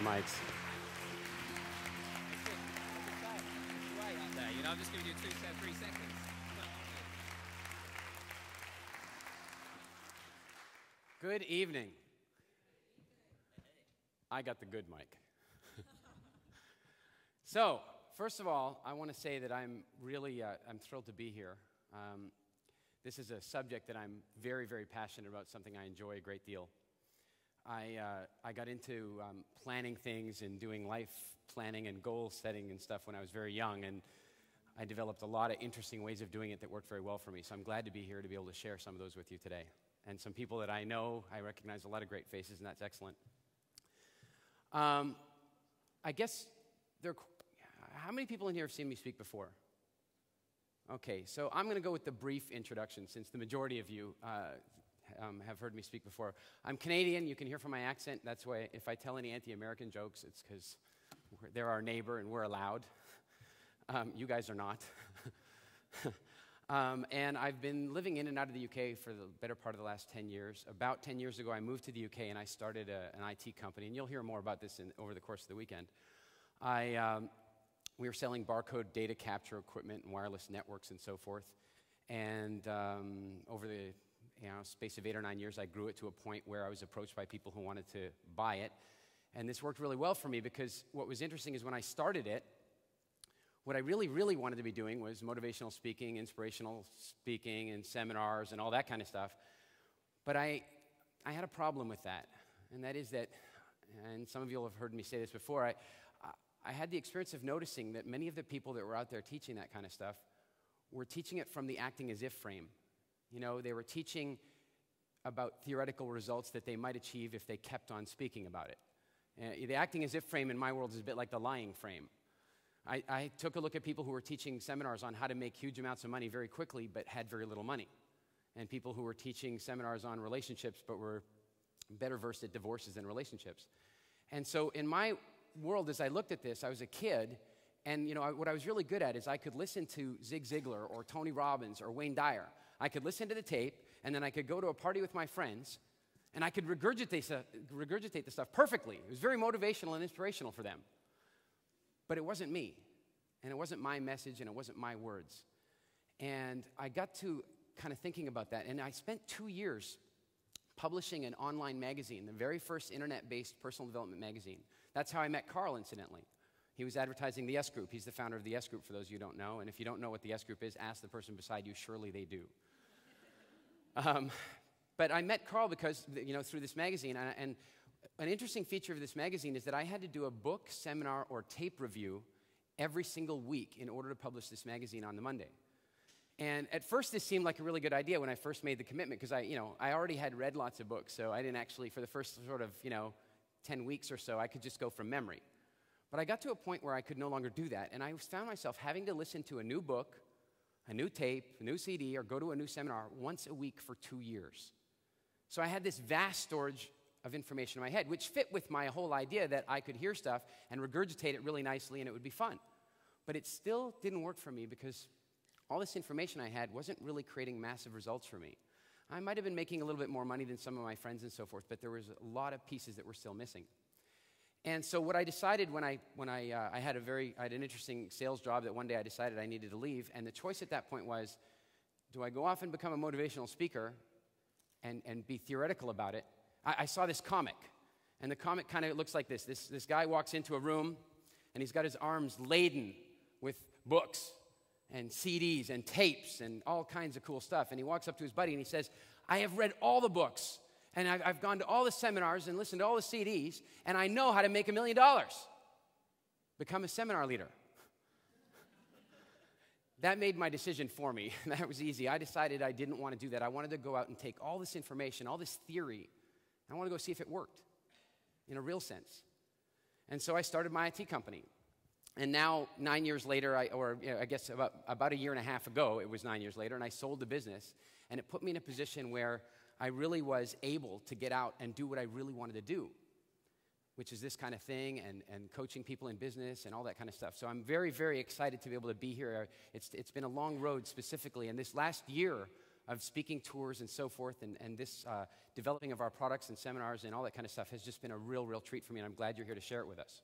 the mics. You know, I'm just giving you 3 seconds. Good evening. I got the good mic. So, first of all, I want to say that I'm really I'm thrilled to be here. This is a subject that I'm very, very passionate about, something I enjoy a great deal. I got into planning things and doing life planning and goal setting and stuff when I was very young, and I developed a lot of interesting ways of doing it that worked very well for me. So I'm glad to be here to be able to share some of those with you today. And some people that I know, I recognize a lot of great faces, and that's excellent. I guess how many people in here have seen me speak before? Okay, so I'm going to go with the brief introduction, since the majority of you have heard me speak before. I'm Canadian. You can hear from my accent. That's why if I tell any anti-American jokes, it's because they're our neighbor and we're allowed. You guys are not. And I've been living in and out of the UK for the better part of the last 10 years. About 10 years ago, I moved to the UK and I started an IT company. And you'll hear more about this over the course of the weekend. We were selling barcode data capture equipment and wireless networks and so forth. And over the space of 8 or 9 years, I grew it to a point where I was approached by people who wanted to buy it. And this worked really well for me because what was interesting is when I started it, what I really, really wanted to be doing was motivational speaking, inspirational speaking, and seminars and all that kind of stuff. But I had a problem with that. And that is that, and some of you will have heard me say this before, I had the experience of noticing that many of the people that were out there teaching that kind of stuff were teaching it from the acting as if frame. You know, they were teaching about theoretical results that they might achieve if they kept on speaking about it. The acting as if frame in my world is a bit like the lying frame. I took a look at people who were teaching seminars on how to make huge amounts of money very quickly but had very little money. And people who were teaching seminars on relationships but were better versed at divorces than relationships. And so in my world, as I looked at this, I was a kid, and what I was really good at is I could listen to Zig Ziglar or Tony Robbins or Wayne Dyer. I could listen to the tape, and then I could go to a party with my friends, and I could regurgitate the stuff perfectly. It was very motivational and inspirational for them. But it wasn't me, and it wasn't my message, and it wasn't my words. And I got to kind of thinking about that, and I spent 2 years publishing an online magazine, the very first internet-based personal development magazine. That's how I met Carl, incidentally. He was advertising the S Group. He's the founder of the S Group, for those of you who don't know. And if you don't know what the S Group is, ask the person beside you. Surely they do. But I met Carl because, through this magazine. And an interesting feature of this magazine is that I had to do a book, seminar, or tape review every single week in order to publish this magazine on the Monday. And at first, this seemed like a really good idea when I first made the commitment, because I already had read lots of books, so I didn't actually, for the first sort of, 10 weeks or so, I could just go from memory. But I got to a point where I could no longer do that, and I found myself having to listen to a new book, a new tape, a new CD, or go to a new seminar once a week for 2 years. So I had this vast storage of information in my head, which fit with my whole idea that I could hear stuff and regurgitate it really nicely and it would be fun. But it still didn't work for me because all this information I had wasn't really creating massive results for me. I might have been making a little bit more money than some of my friends and so forth, but there was a lot of pieces that were still missing. And so what I decided when I had an interesting sales job that one day I decided I needed to leave, and the choice at that point was, do I go off and become a motivational speaker and be theoretical about it? I saw this comic, and the comic kind of looks like this. This guy walks into a room, and he's got his arms laden with books and CDs and tapes and all kinds of cool stuff. And he walks up to his buddy and he says, I have read all the books, and I've gone to all the seminars and listened to all the CDs, and I know how to make $1 million. Become a seminar leader. That made my decision for me. That was easy. I decided I didn't want to do that. I wanted to go out and take all this information, all this theory, and I want to go see if it worked in a real sense. And so I started my IT company. And now, 9 years later, I guess about a year and a half ago, it was 9 years later, and I sold the business. And it put me in a position where I really was able to get out and do what I really wanted to do, which is this kind of thing, and coaching people in business and all that kind of stuff. So I'm very, very excited to be able to be here. It's been a long road specifically, and this last year of speaking tours and so forth, and this developing of our products and seminars and all that kind of stuff has just been a real treat for me, and I'm glad you're here to share it with us.